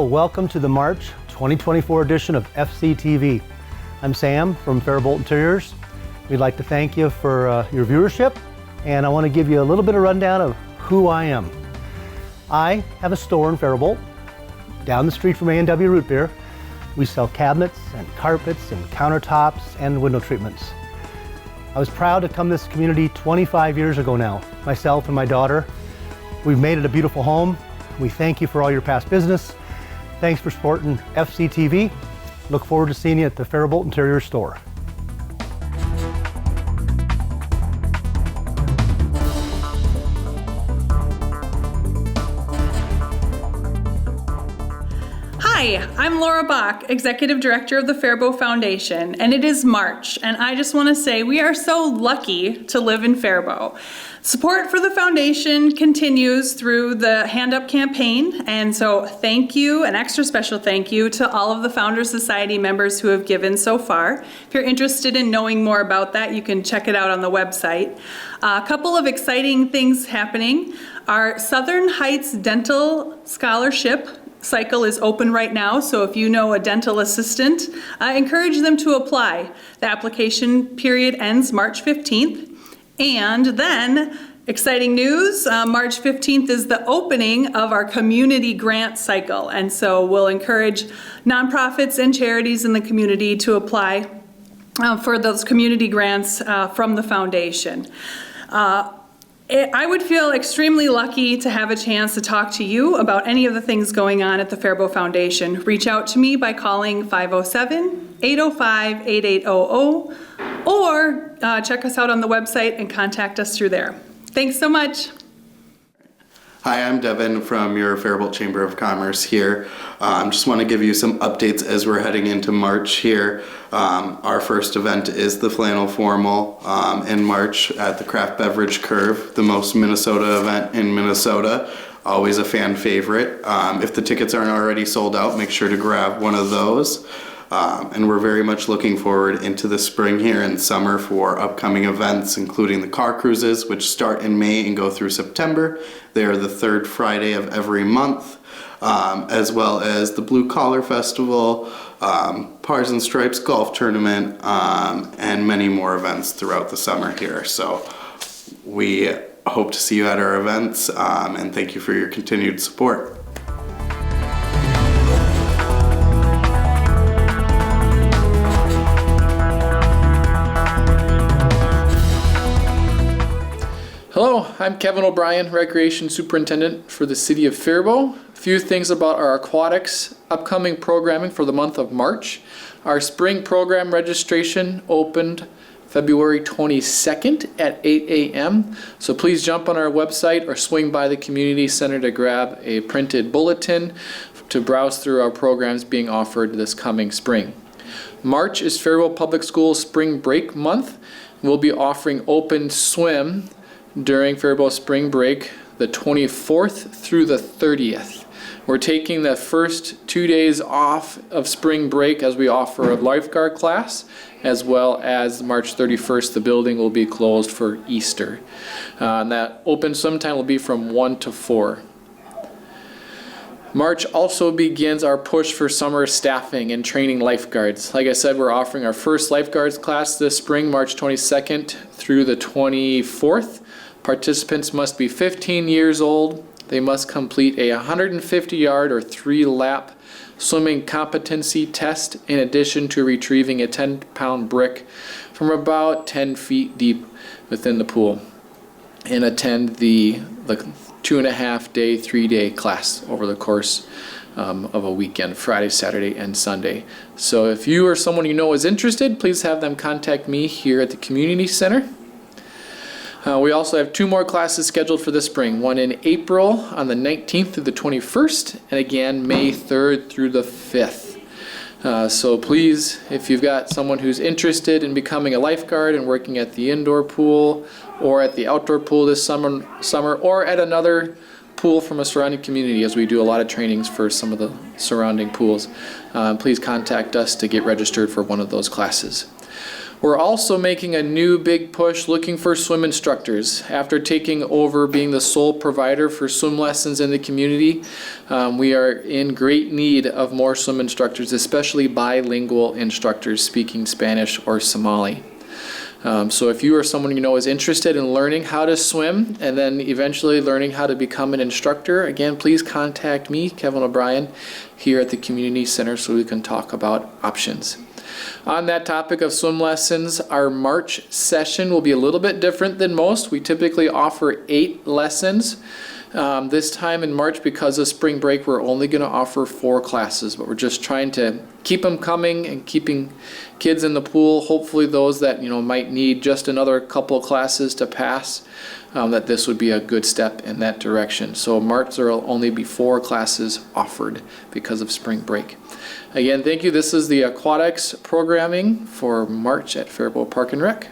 welcome to the March 2024 edition of FCTV. I'm Sam from Faribault Interiors. We'd like to thank you for your viewership, and I want to give you a little bit of rundown of who I am. I have a store in Faribault, down the street from A&W Root Beer. We sell cabinets and carpets and countertops and window treatments. I was proud to come to this community 25 years ago now, myself and my daughter. We've made it a beautiful home. We thank you for all your past business. Thanks for supporting FCTV. Look forward to seeing you at the Faribault Interiors store. Hi, I'm Laura Bach, Executive Director of the Faribault Foundation, and it is March, and I just want to say we are so lucky to live in Faribault. Support for the foundation continues through the Hand Up campaign, and so thank you, an extra special thank you to all of the Founders Society members who have given so far. If you're interested in knowing more about that, you can check it out on the website. A couple of exciting things happening. Our Southern Heights Dental Scholarship cycle is open right now, so if you know a dental assistant, encourage them to apply. The application period ends March 15th. And then, exciting news, March 15th is the opening of our community grant cycle. And so we'll encourage nonprofits and charities in the community to apply for those community grants from the foundation. I would feel extremely lucky to have a chance to talk to you about any of the things going on at the Faribault Foundation. Reach out to me by calling 507-805-8800 or check us out on the website and contact us through there. Thanks so much. Hi, I'm Devin from your Faribault Chamber of Commerce here. Just want to give you some updates as we're heading into March here. Our first event is the Flannel Formal in March at the Craft Beverage Curve, the most Minnesota event in Minnesota. Always a fan favorite. If the tickets aren't already sold out, make sure to grab one of those. And we're very much looking forward into the spring here and summer for upcoming events, including the car cruises, which start in May and go through September. They are the third Friday of every month, as well as the Blue Collar Festival, Pars and Stripes Golf Tournament, and many more events throughout the summer here. So we hope to see you at our events, and thank you for your continued support. Hello, I'm Kevin O'Brien, Recreation Superintendent for the City of Faribault. A few things about our aquatics upcoming programming for the month of March. Our spring program registration opened February 22nd at 8 a.m. So please jump on our website or swing by the community center to grab a printed bulletin to browse through our programs being offered this coming spring. March is Faribault Public Schools Spring Break Month. We'll be offering open swim during Faribault Spring Break, the 24th through the 30th. We're taking the first 2 days off of spring break as we offer a lifeguard class, as well as March 31st, the building will be closed for Easter. And that open swim time will be from 1 to 4. March also begins our push for summer staffing and training lifeguards. Like I said, we're offering our first lifeguards class this spring, March 22nd through the 24th. Participants must be 15 years old. They must complete a 150-yard or 3-lap swimming competency test in addition to retrieving a 10-pound brick from about 10 feet deep within the pool and attend the 2.5-day, 3-day class over the course of a weekend, Friday, Saturday, and Sunday. So if you or someone you know is interested, please have them contact me here at the community center. We also have 2 more classes scheduled for this spring, one in April on the 19th through the 21st, and again May 3rd through the 5th. So please, if you've got someone who's interested in becoming a lifeguard and working at the indoor pool or at the outdoor pool this summer or at another pool from a surrounding community, as we do a lot of trainings for some of the surrounding pools, please contact us to get registered for one of those classes. We're also making a new big push looking for swim instructors. After taking over being the sole provider for swim lessons in the community, we are in great need of more swim instructors, especially bilingual instructors speaking Spanish or Somali. So if you or someone you know is interested in learning how to swim and then eventually learning how to become an instructor, again, please contact me, Kevin O'Brien, here at the Community Center so we can talk about options. On that topic of swim lessons, our March session will be a little bit different than most. We typically offer 8 lessons. This time in March, because of spring break, we're only going to offer 4 classes, but we're just trying to keep them coming and keeping kids in the pool. Hopefully those that might need just another couple classes to pass, that this would be a good step in that direction. So March there will only be 4 classes offered because of spring break. Again, thank you. This is the aquatics programming for March at Faribault Park and Rec.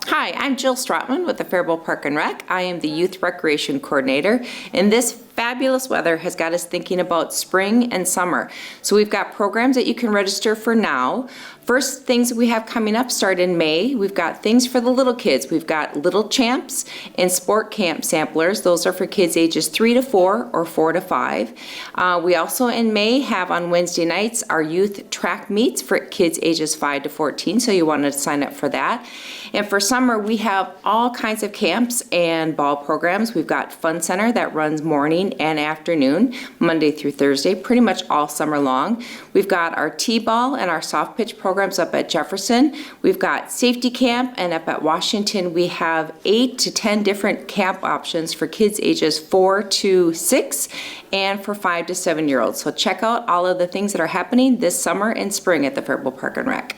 Hi, I'm Jill Stratman with the Faribault Park and Rec. I am the Youth Recreation Coordinator, and this fabulous weather has got us thinking about spring and summer. So we've got programs that you can register for now. First things we have coming up start in May. We've got things for the little kids. We've got Little Champs and Sport Camp samplers. Those are for kids ages 3 to 4 or 4 to 5. We also in May have on Wednesday nights our youth track meets for kids ages 5 to 14, so you want to sign up for that. And for summer, we have all kinds of camps and ball programs. We've got Fun Center that runs morning and afternoon, Monday through Thursday, pretty much all summer long. We've got our T-ball and our soft pitch programs up at Jefferson. We've got safety camp, and up at Washington, we have 8 to 10 different camp options for kids ages 4 to 6 and for 5 to 7-year-olds. So check out all of the things that are happening this summer and spring at the Faribault Park and Rec.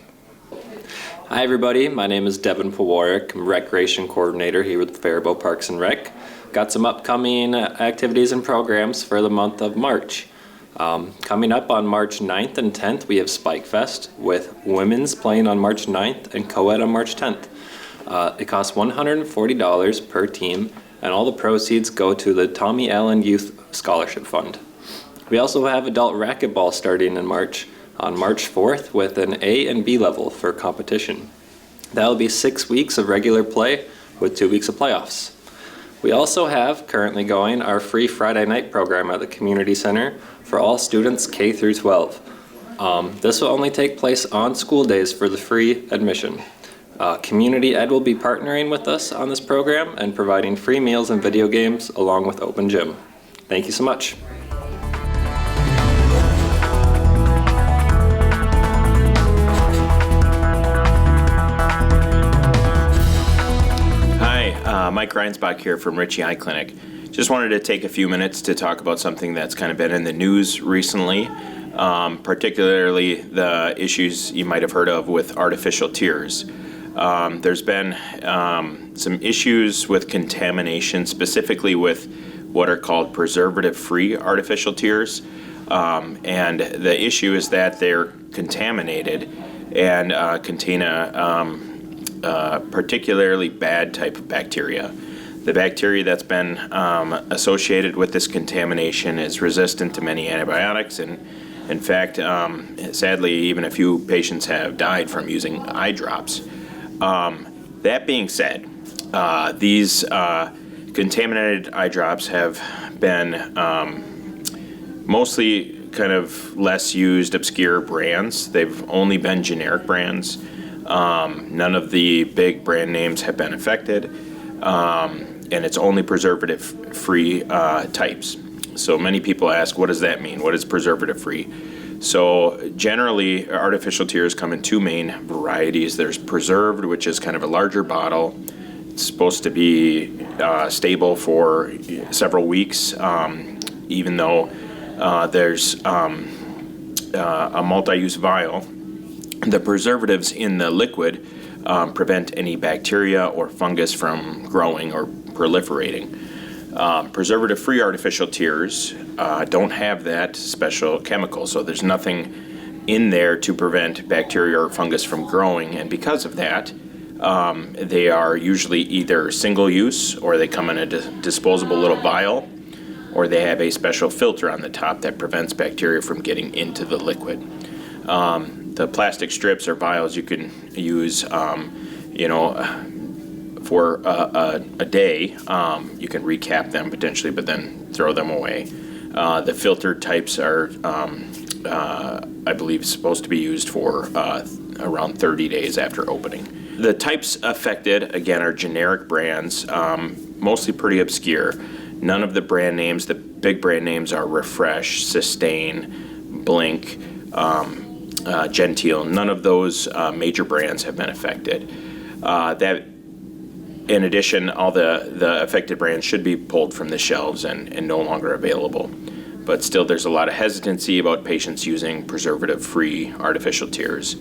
Hi everybody, my name is Devin Pawarick. I'm Recreation Coordinator here with Faribault Parks and Rec. Got some upcoming activities and programs for the month of March. Coming up on March 9th and 10th, we have Spike Fest with women's playing on March 9th and co-ed on March 10th. It costs $140 per team, and all the proceeds go to the Tommy Allen Youth Scholarship Fund. We also have adult racquetball starting in March on March 4th with an A and B level for competition. That'll be 6 weeks of regular play with 2 weeks of playoffs. We also have currently going our free Friday night program at the Community Center for all students K through 12. This will only take place on school days for the free admission. Community Ed will be partnering with us on this program and providing free meals and video games along with open gym. Thank you so much. Mike Reinsbach here from Ritchie Eye Clinic. Just wanted to take a few minutes to talk about something that's kind of been in the news recently, particularly the issues you might have heard of with artificial tears. There's been some issues with contamination, specifically with what are called preservative-free artificial tears. And the issue is that they're contaminated and contain a particularly bad type of bacteria. The bacteria that's been associated with this contamination is resistant to many antibiotics, and in fact, sadly, even a few patients have died from using eye drops. That being said, these contaminated eye drops have been mostly kind of less used, obscure brands. They've only been generic brands. None of the big brand names have been affected, and it's only preservative-free types. So many people ask, what does that mean? What is preservative-free? So generally, artificial tears come in 2 main varieties. There's preserved, which is kind of a larger bottle. It's supposed to be stable for several weeks, even though there's a multi-use vial. The preservatives in the liquid prevent any bacteria or fungus from growing or proliferating. Preservative-free artificial tears don't have that special chemical, so there's nothing in there to prevent bacteria or fungus from growing, and because of that, they are usually either single-use, or they come in a disposable little vial, or they have a special filter on the top that prevents bacteria from getting into the liquid. The plastic strips or vials you can use, for a day. You can recap them potentially, but then throw them away. The filter types are, I believe, supposed to be used for around 30 days after opening. The types affected, again, are generic brands, mostly pretty obscure. None of the brand names, the big brand names are Refresh, Sustain, Blink, Genteel. None of those major brands have been affected. In addition, all the affected brands should be pulled from the shelves and no longer available. But still, there's a lot of hesitancy about patients using preservative-free artificial tears.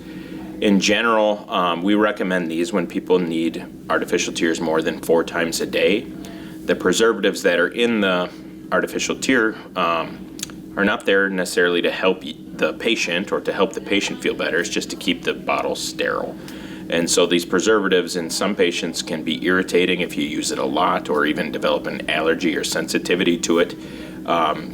In general, we recommend these when people need artificial tears more than 4 times a day. The preservatives that are in the artificial tear are not there necessarily to help the patient or to help the patient feel better. It's just to keep the bottle sterile. And so these preservatives in some patients can be irritating if you use it a lot or even develop an allergy or sensitivity to it.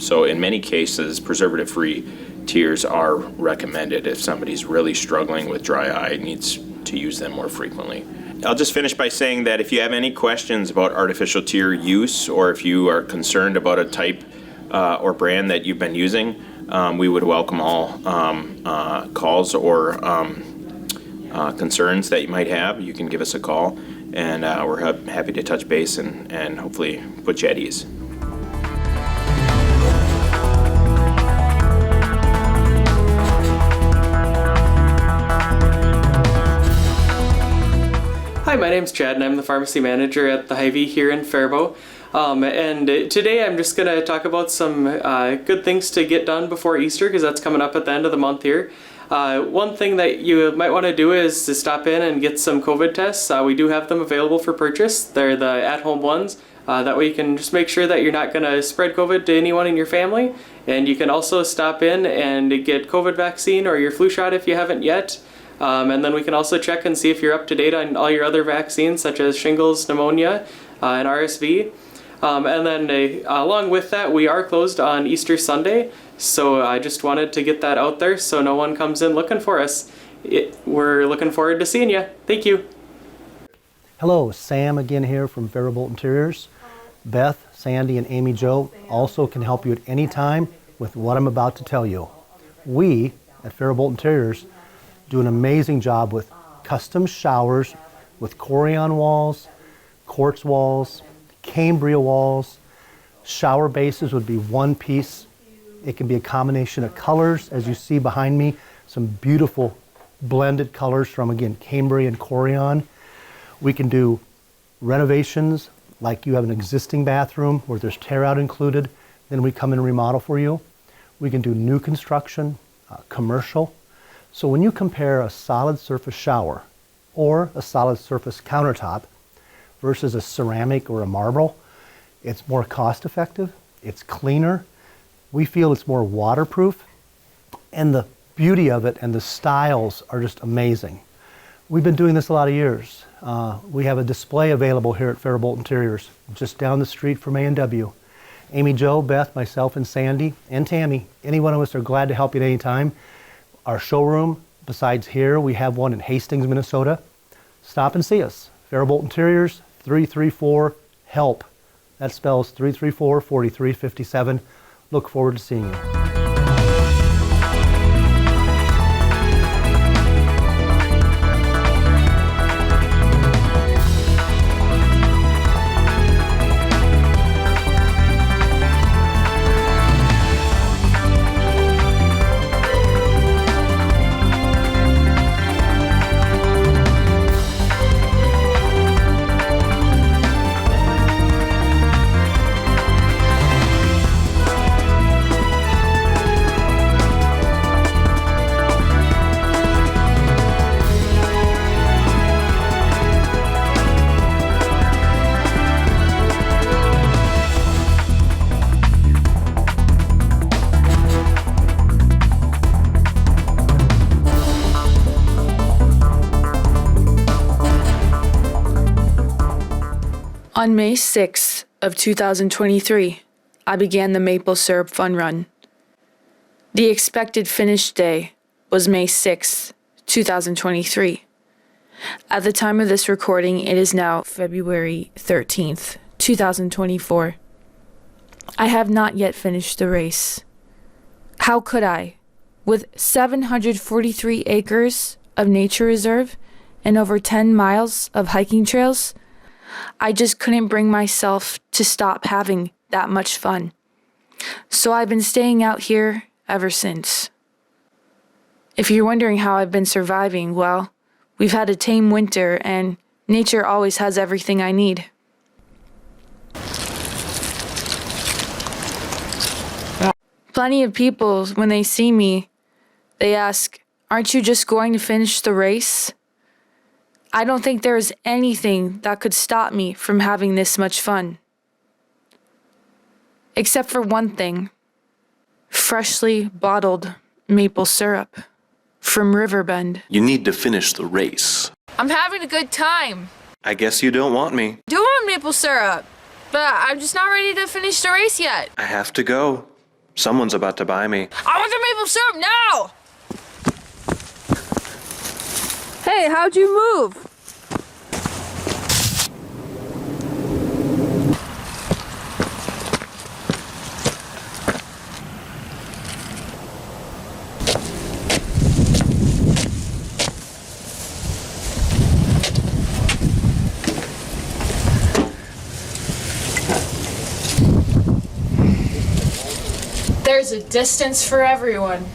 So in many cases, preservative-free tears are recommended if somebody's really struggling with dry eye, needs to use them more frequently. I'll just finish by saying that if you have any questions about artificial tear use, or if you are concerned about a type or brand that you've been using, we would welcome all calls or concerns that you might have. You can give us a call, and we're happy to touch base and hopefully put you at ease. Hi, my name's Chad, and I'm the pharmacy manager at the Hy-Vee here in Faribault. And today I'm just going to talk about some good things to get done before Easter, because that's coming up at the end of the month here. One thing that you might want to do is to stop in and get some COVID tests. We do have them available for purchase. They're the at-home ones. That way you can just make sure that you're not going to spread COVID to anyone in your family. And you can also stop in and get COVID vaccine or your flu shot if you haven't yet. And then we can also check and see if you're up to date on all your other vaccines, such as shingles, pneumonia, and RSV. And then along with that, we are closed on Easter Sunday. So I just wanted to get that out there so no one comes in looking for us. We're looking forward to seeing you. Thank you. Hello, Sam again here from Faribault Interiors. Beth, Sandy, and Amy Jo also can help you at any time with what I'm about to tell you. We at Faribault Interiors do an amazing job with custom showers with Corian walls, quartz walls, Cambria walls. Shower bases would be one piece. It can be a combination of colors, as you see behind me, some beautiful blended colors from, again, Cambria and Corian. We can do renovations, like you have an existing bathroom where there's tear out included, then we come and remodel for you. We can do new construction, commercial. So when you compare a solid surface shower or a solid surface countertop versus a ceramic or a marble, it's more cost effective, it's cleaner, we feel it's more waterproof, and the beauty of it and the styles are just amazing. We've been doing this a lot of years. We have a display available here at Faribault Interiors, just down the street from A&W. Amy Jo, Beth, myself, and Sandy, and Tammy, any one of us are glad to help you at any time. Our showroom, besides here, we have one in Hastings, Minnesota. Stop and see us. Faribault Interiors, 334-HELP. That spells 334-4357. Look forward to seeing you. On May 6th of 2023, I began the Maple Syrup Fun Run. The expected finish day was May 6, 2023. At the time of this recording, it is now February 13th, 2024. I have not yet finished the race. How could I? With 743 acres of nature reserve and over 10 miles of hiking trails, I just couldn't bring myself to stop having that much fun. So I've been staying out here ever since. If you're wondering how I've been surviving, well, we've had a tame winter and nature always has everything I need. Plenty of people, when they see me, they ask, "Aren't you just going to finish the race?" I don't think there is anything that could stop me from having this much fun. Except for one thing. Freshly bottled maple syrup from Riverbend. You need to finish the race. I'm having a good time. I guess you don't want me. Do want maple syrup, but I'm just not ready to finish the race yet. I have to go. Someone's about to buy me. I want the maple syrup now! Hey, how'd you move? There's a distance for everyone.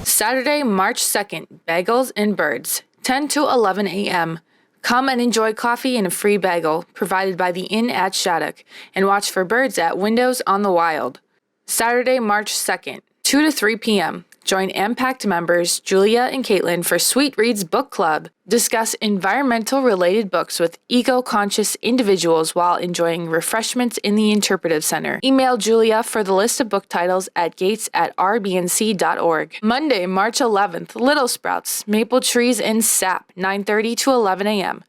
Saturday, March 2nd, Bagels and Birds, 10 to 11 a.m. Come and enjoy coffee and a free bagel provided by the Inn at Shattuck and watch for birds at Windows on the Wild. Saturday, March 2nd, 2 to 3 p.m. Join Impact members Julia and Caitlin for Sweet Reads Book Club. Discuss environmental-related books with eco-conscious individuals while enjoying refreshments in the Interpretive Center. Email Julia for the list of book titles at gates@rbnc.org. Monday, March 11th, Little Sprouts, Maple Trees and Sap, 9:30 to 11 a.m.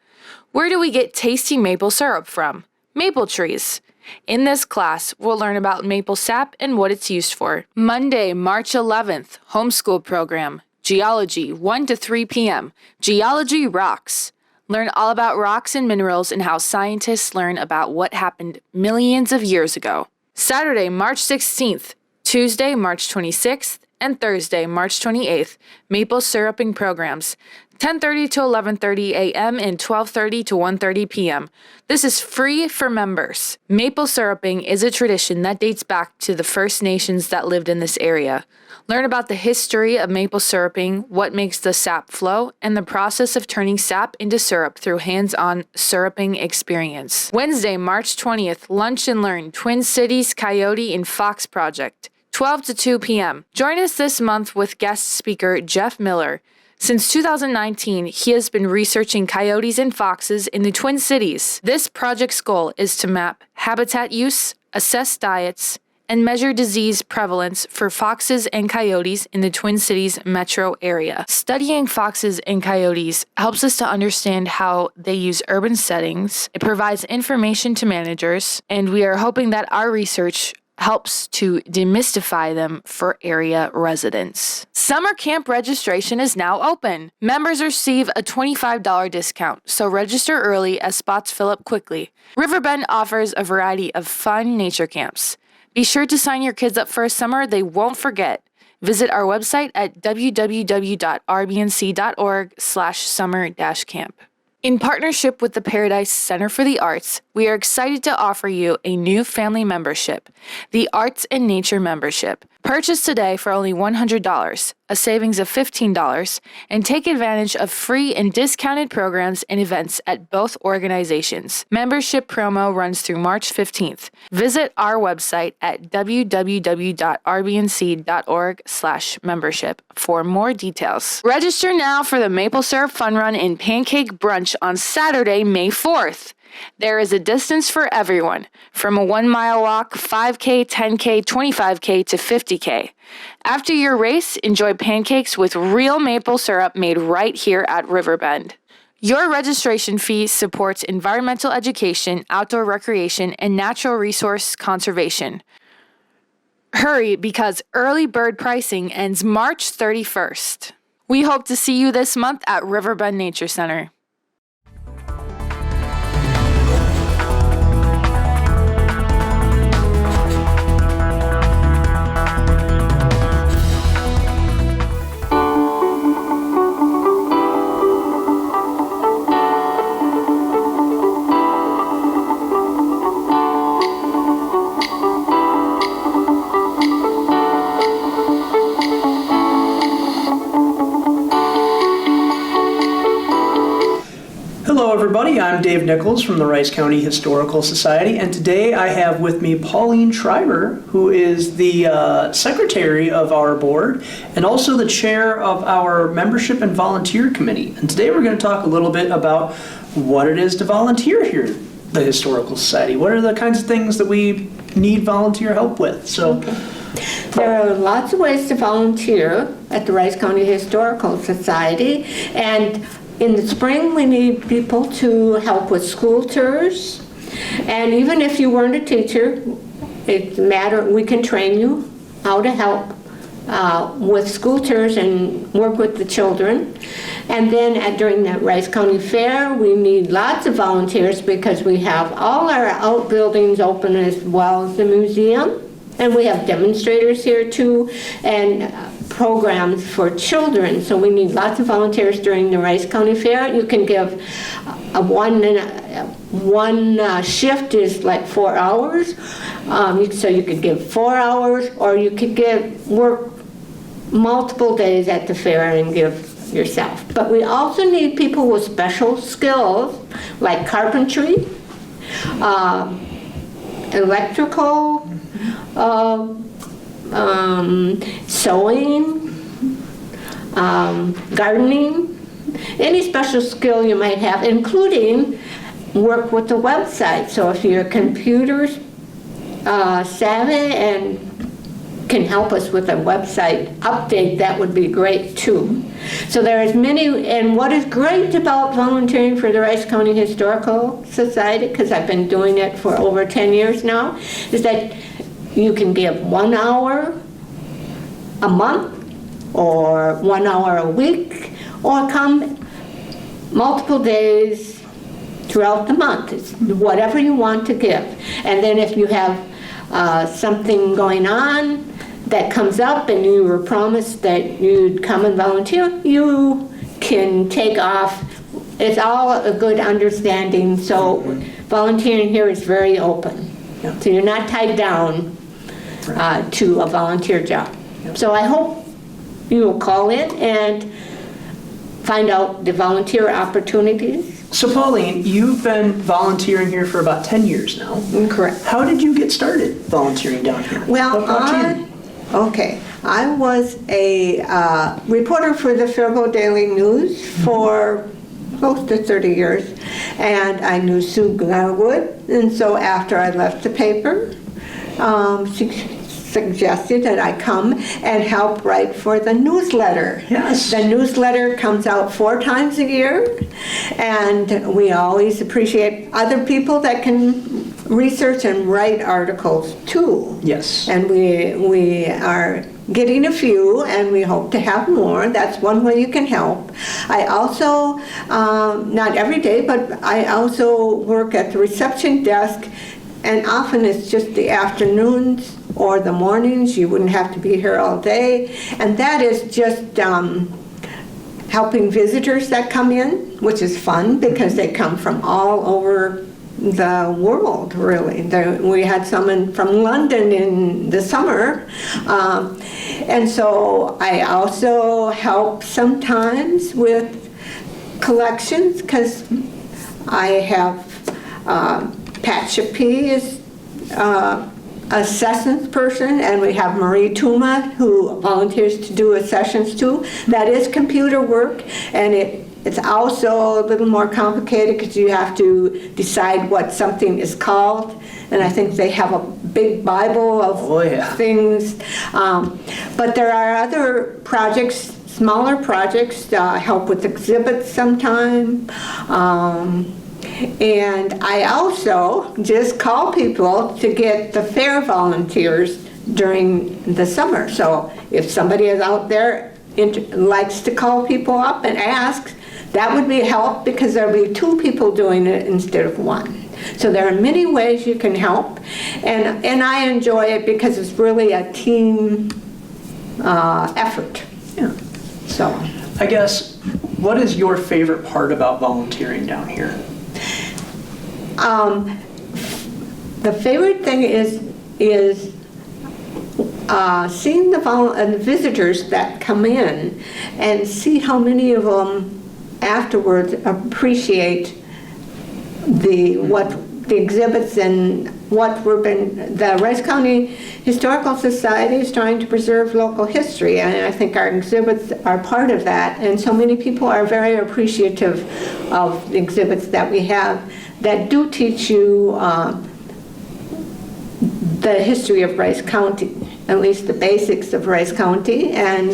Where do we get tasty maple syrup from? Maple Trees. In this class, we'll learn about maple sap and what it's used for. Monday, March 11th, Homeschool Program, Geology, 1 to 3 p.m. Geology rocks. Learn all about rocks and minerals and how scientists learn about what happened millions of years ago. Saturday, March 16th, Tuesday, March 26th, and Thursday, March 28th, maple syruping programs. 10:30 to 11:30 a.m. and 12:30 to 1:30 p.m. This is free for members. Maple syruping is a tradition that dates back to the First Nations that lived in this area. Learn about the history of maple syruping, what makes the sap flow, and the process of turning sap into syrup through hands-on syruping experience. Wednesday, March 20th, Lunch and Learn, Twin Cities Coyote and Fox Project, 12 to 2 p.m. Join us this month with guest speaker Jeff Miller. Since 2019, he has been researching coyotes and foxes in the Twin Cities. This project's goal is to map habitat use, assess diets, and measure disease prevalence for foxes and coyotes in the Twin Cities metro area. Studying foxes and coyotes helps us to understand how they use urban settings. It provides information to managers, and we are hoping that our research helps to demystify them for area residents. Summer camp registration is now open. Members receive a $25 discount, so register early as spots fill up quickly. Riverbend offers a variety of fun nature camps. Be sure to sign your kids up for a summer they won't forget. Visit our website at www.rbnc.org/summer-camp. In partnership with the Paradise Center for the Arts, we are excited to offer you a new family membership, the Arts and Nature Membership. Purchase today for only $100, a savings of $15, and take advantage of free and discounted programs and events at both organizations. Membership promo runs through March 15th. Visit our website at www.rbnc.org/membership for more details. Register now for the Maple Syrup Fun Run and Pancake Brunch on Saturday, May 4th. There is a distance for everyone, from a 1-mile walk, 5K, 10K, 25K to 50K. After your race, enjoy pancakes with real maple syrup made right here at Riverbend. Your registration fee supports environmental education, outdoor recreation, and natural resource conservation. Hurry, because early bird pricing ends March 31st. We hope to see you this month at Riverbend Nature Center. Hello everybody, I'm Dave Nichols from the Rice County Historical Society, and today I have with me Pauline Schreiber, who is the secretary of our board and also the chair of our membership and volunteer committee. And today we're going to talk a little bit about what it is to volunteer here at the Historical Society. What are the kinds of things that we need volunteer help with? So. There are lots of ways to volunteer at the Rice County Historical Society, and in the spring, we need people to help with school tours. And even if you weren't a teacher, we can train you how to help with school tours and work with the children. And then during the Rice County Fair, we need lots of volunteers because we have all our outbuildings open as well as the museum. And we have demonstrators here too, and programs for children. So we need lots of volunteers during the Rice County Fair. You can give one shift is like 4 hours. So you could give 4 hours, or you could work multiple days at the fair and give yourself. But we also need people with special skills like carpentry, electrical, sewing, gardening, any special skill you might have, including work with the website. So if you're computer savvy and can help us with a website update, that would be great too. So there is many, and what is great about volunteering for the Rice County Historical Society, because I've been doing it for over 10 years now, is that you can give 1 hour a month or 1 hour a week, or come multiple days throughout the month. It's whatever you want to give. And then if you have something going on that comes up and you were promised that you'd come and volunteer, you can take off. It's all a good understanding. So volunteering here is very open. So you're not tied down to a volunteer job. So I hope you will call in and find out the volunteer opportunities. So Pauline, you've been volunteering here for about 10 years now. Correct. How did you get started volunteering down here? Well, I was a reporter for the Faribault Daily News for close to 30 years, and I knew Sue Glarwood, and so after I left the paper, she suggested that I come and help write for the newsletter. Yes. The newsletter comes out 4 times a year, and we always appreciate other people that can research and write articles too. Yes. And we are getting a few, and we hope to have more. That's one way you can help. I also, not every day, but I also work at the reception desk, and often it's just the afternoons or the mornings. You wouldn't have to be here all day. And that is just helping visitors that come in, which is fun because they come from all over the world, really. We had some from London in the summer. And so I also help sometimes with collections because I have Pat Chappie is a sessions person, and we have Marie Tuma who volunteers to do sessions too. That is computer work, and it's also a little more complicated because you have to decide what something is called, and I think they have a big Bible of things. But there are other projects, smaller projects, help with exhibits sometime. And I also just call people to get the fair volunteers during the summer. So if somebody is out there likes to call people up and ask, that would be a help, because there'll be 2 people doing it instead of 1. So there are many ways you can help, and I enjoy it because it's really a team effort. Yeah. So I guess, what is your favorite part about volunteering down here? the favorite thing is seeing the visitors that come in and see how many of them afterwards appreciate the exhibits and the Rice County Historical Society is trying to preserve local history, and I think our exhibits are part of that, and so many people are very appreciative of the exhibits that we have that do teach you the history of Rice County, at least the basics of Rice County, and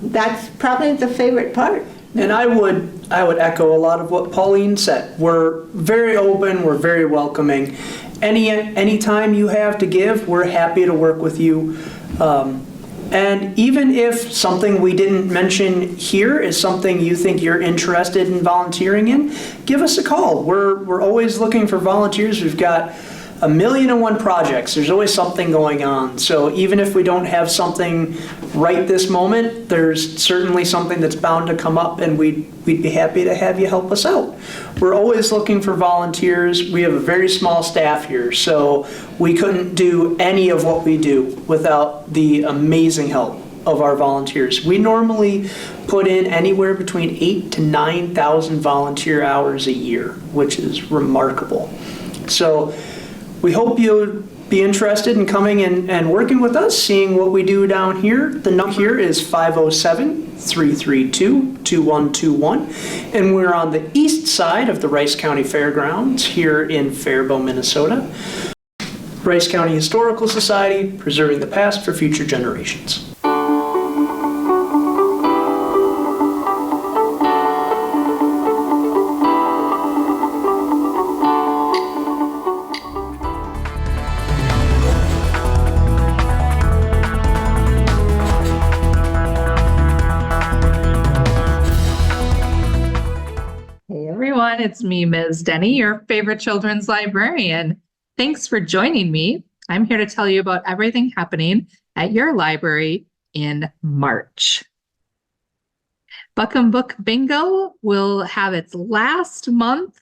that's probably the favorite part. And I would echo a lot of what Pauline said. We're very open, we're very welcoming. Any time you have to give, we're happy to work with you. And even if something we didn't mention here is something you think you're interested in volunteering in, give us a call. We're always looking for volunteers. We've got 1,000,001 projects. There's always something going on. So even if we don't have something right this moment, there's certainly something that's bound to come up, and we'd be happy to have you help us out. We're always looking for volunteers. We have a very small staff here, so we couldn't do any of what we do without the amazing help of our volunteers. We normally put in anywhere between 8,000 to 9,000 volunteer hours a year, which is remarkable. So we hope you'll be interested in coming and working with us, seeing what we do down here. The number here is 507-332-2121, and we're on the east side of the Rice County Fairgrounds here in Faribault, Minnesota. Rice County Historical Society, preserving the past for future generations. It's me, Ms. Denny, your favorite children's librarian. Thanks for joining me. I'm here to tell you about everything happening at your library in March. Buck Book Bingo will have its last month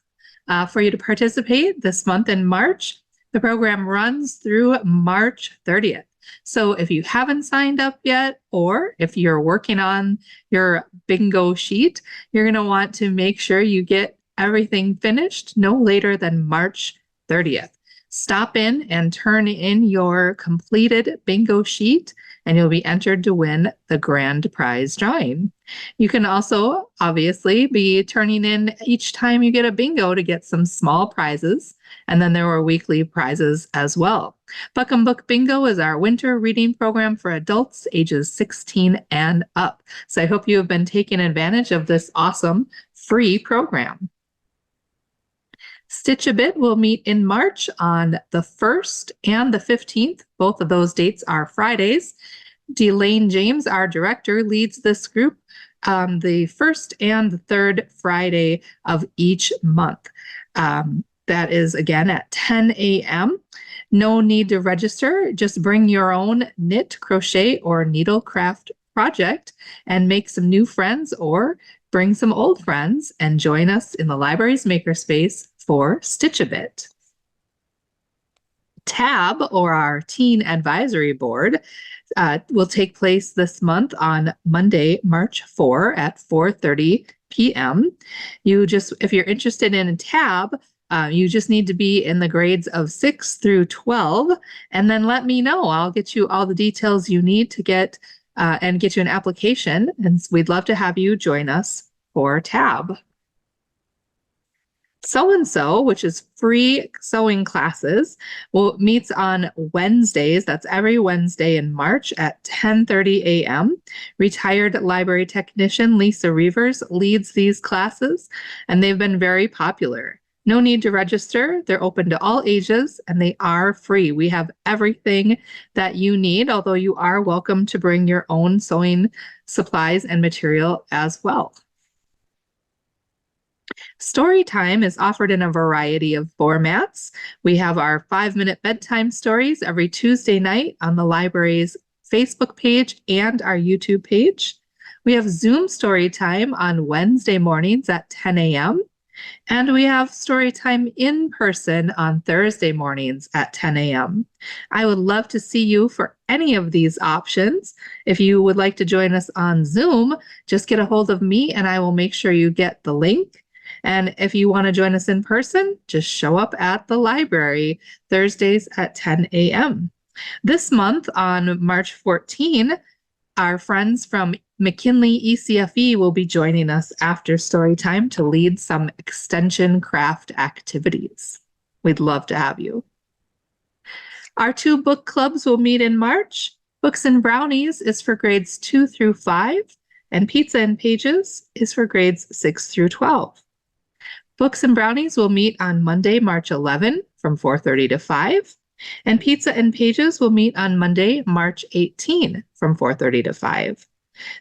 for you to participate this month in March. The program runs through March 30th. So if you haven't signed up yet, or if you're working on your bingo sheet, you're going to want to make sure you get everything finished no later than March 30th. Stop in and turn in your completed bingo sheet, and you'll be entered to win the grand prize drawing. You can also obviously be turning in each time you get a bingo to get some small prizes, and then there were weekly prizes as well. Buck Book Bingo is our winter reading program for adults ages 16 and up. So I hope you have been taking advantage of this awesome free program. Stitch a Bit will meet in March on the 1st and the 15th. Both of those dates are Fridays. Delane James, our director, leads this group the 1st and the 3rd Friday of each month. That is, again, at 10 a.m. No need to register. Just bring your own knit, crochet, or needlecraft project and make some new friends, or bring some old friends and join us in the library's makerspace for Stitch a Bit. TAB, or our Teen Advisory Board, will take place this month on Monday, March 4 at 4:30 p.m. If you're interested in a TAB, you just need to be in the grades of 6 through 12, and then let me know. I'll get you all the details you need to get and get you an application, and we'd love to have you join us for TAB. So-and-so, which is free sewing classes, meets on Wednesdays. That's every Wednesday in March at 10:30 a.m. Retired library technician Lisa Reavers leads these classes, and they've been very popular. No need to register. They're open to all ages, and they are free. We have everything that you need, although you are welcome to bring your own sewing supplies and material as well. Story time is offered in a variety of formats. We have our 5-minute bedtime stories every Tuesday night on the library's Facebook page and our YouTube page. We have Zoom story time on Wednesday mornings at 10 a.m. And we have story time in person on Thursday mornings at 10 a.m. I would love to see you for any of these options. If you would like to join us on Zoom, just get a hold of me and I will make sure you get the link. And if you want to join us in person, just show up at the library Thursdays at 10 a.m. This month on March 14, our friends from McKinley ECFE will be joining us after story time to lead some extension craft activities. We'd love to have you. Our 2 book clubs will meet in March. Books and Brownies is for grades 2 through 5, and Pizza and Pages is for grades 6 through 12. Books and Brownies will meet on Monday, March 11 from 4:30 to 5. And Pizza and Pages will meet on Monday, March 18 from 4:30 to 5.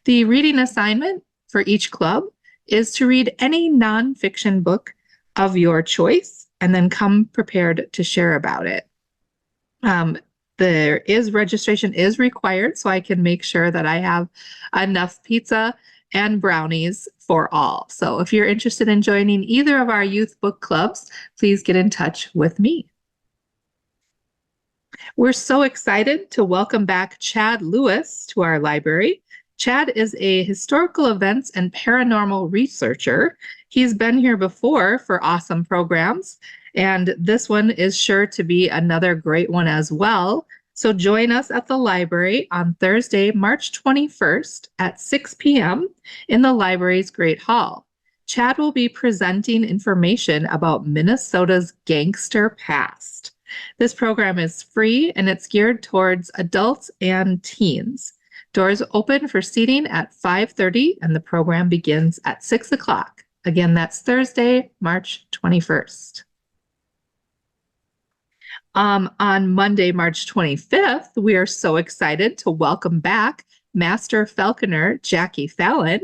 The reading assignment for each club is to read any nonfiction book of your choice and then come prepared to share about it. Registration is required, so I can make sure that I have enough pizza and brownies for all. So if you're interested in joining either of our youth book clubs, please get in touch with me. We're so excited to welcome back Chad Lewis to our library. Chad is a historical events and paranormal researcher. He's been here before for awesome programs, and this one is sure to be another great one as well. So join us at the library on Thursday, March 21st at 6 p.m. in the library's Great Hall. Chad will be presenting information about Minnesota's gangster past. This program is free and it's geared towards adults and teens. Doors open for seating at 5:30 and the program begins at 6 o'clock. Again, that's Thursday, March 21st. On Monday, March 25th, we are so excited to welcome back Master Falconer Jackie Fallon.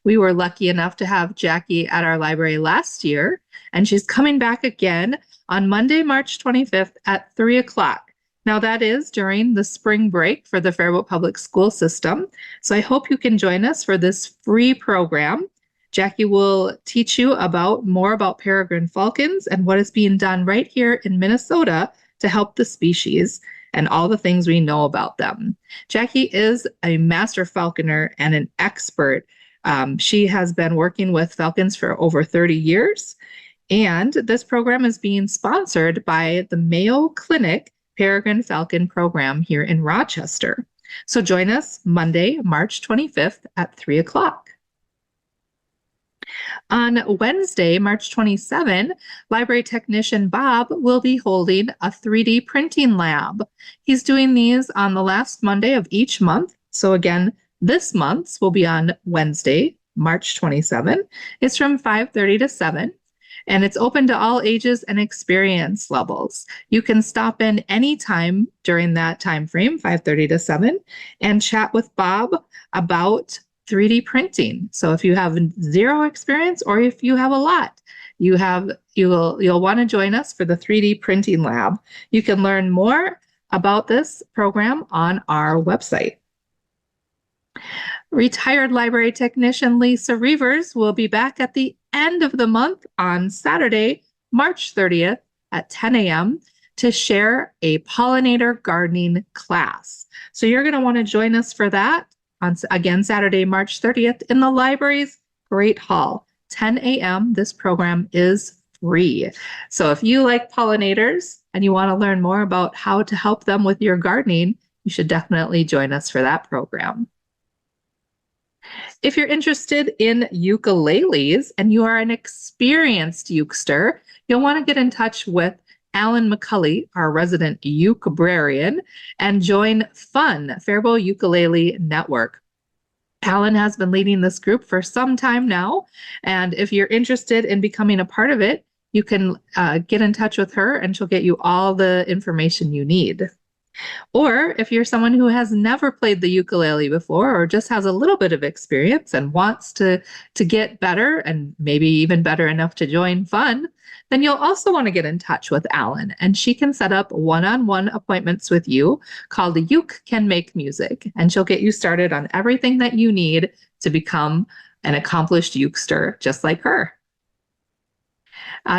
We were lucky enough to have Jackie at our library last year, and she's coming back again on Monday, March 25th at 3 o'clock. Now that is during the spring break for the Faribault Public School System. So I hope you can join us for this free program. Jackie will teach you more about peregrine falcons and what is being done right here in Minnesota to help the species and all the things we know about them. Jackie is a master falconer and an expert. She has been working with falcons for over 30 years. And this program is being sponsored by the Mayo Clinic Peregrine Falcon Program here in Rochester. So join us Monday, March 25th at 3 o'clock. On Wednesday, March 27, library technician Bob will be holding a 3D printing lab. He's doing these on the last Monday of each month. So again, this month's will be on Wednesday, March 27. It's from 5:30 to 7. And it's open to all ages and experience levels. You can stop in anytime during that time frame, 5:30 to 7, and chat with Bob about 3D printing. So if you have zero experience or if you have a lot, you'll want to join us for the 3D printing lab. You can learn more about this program on our website. Retired library technician Lisa Reavers will be back at the end of the month on Saturday, March 30th at 10 a.m. to share a pollinator gardening class. So you're going to want to join us for that on, again, Saturday, March 30th in the library's Great Hall, 10 a.m. This program is free. So if you like pollinators and you want to learn more about how to help them with your gardening, you should definitely join us for that program. If you're interested in ukuleles and you are an experienced ukester, you'll want to get in touch with Alan McCulley, our resident ukebrarian, and join FUN, Faribault Ukulele Network. Alan has been leading this group for some time now, and if you're interested in becoming a part of it, you can get in touch with her and she'll get you all the information you need. Or if you're someone who has never played the ukulele before or just has a little bit of experience and wants to get better and maybe even better enough to join fun, then you'll also want to get in touch with Alan, and she can set up one-on-one appointments with you called the Uke Can Make Music, and she'll get you started on everything that you need to become an accomplished ukester just like her.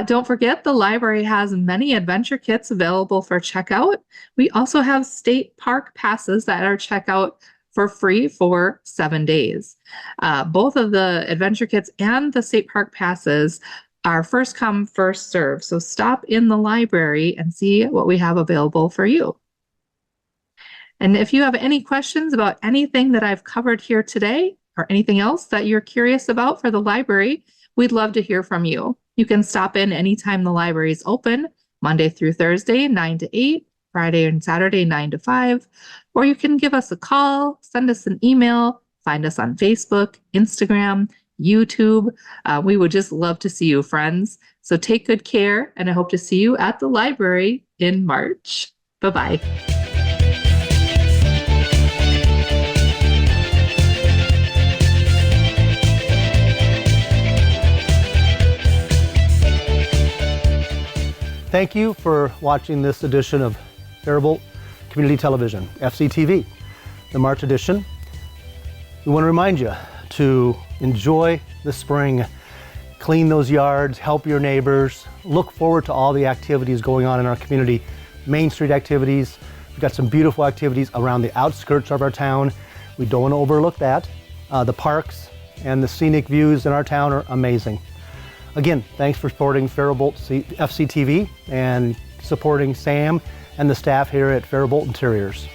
Don't forget, the library has many adventure kits available for checkout. We also have state park passes that are checkout for free for 7 days. Both of the adventure kits and the state park passes are first come, first serve. So stop in the library and see what we have available for you. And if you have any questions about anything that I've covered here today or anything else that you're curious about for the library, we'd love to hear from you. You can stop in anytime the library is open, Monday through Thursday, 9 to 8, Friday and Saturday, 9 to 5, or you can give us a call, send us an email, find us on Facebook, Instagram, YouTube. We would just love to see you, friends. So take good care, and I hope to see you at the library in March. Bye-bye. Thank you for watching this edition of Faribault Community Television, FCTV, the March edition. We want to remind you to enjoy the spring, clean those yards, help your neighbors, look forward to all the activities going on in our community, Main Street activities. We've got some beautiful activities around the outskirts of our town. We don't want to overlook that. The parks and the scenic views in our town are amazing. Again, thanks for supporting Faribault FCTV and supporting Sam and the staff here at Faribault Interiors.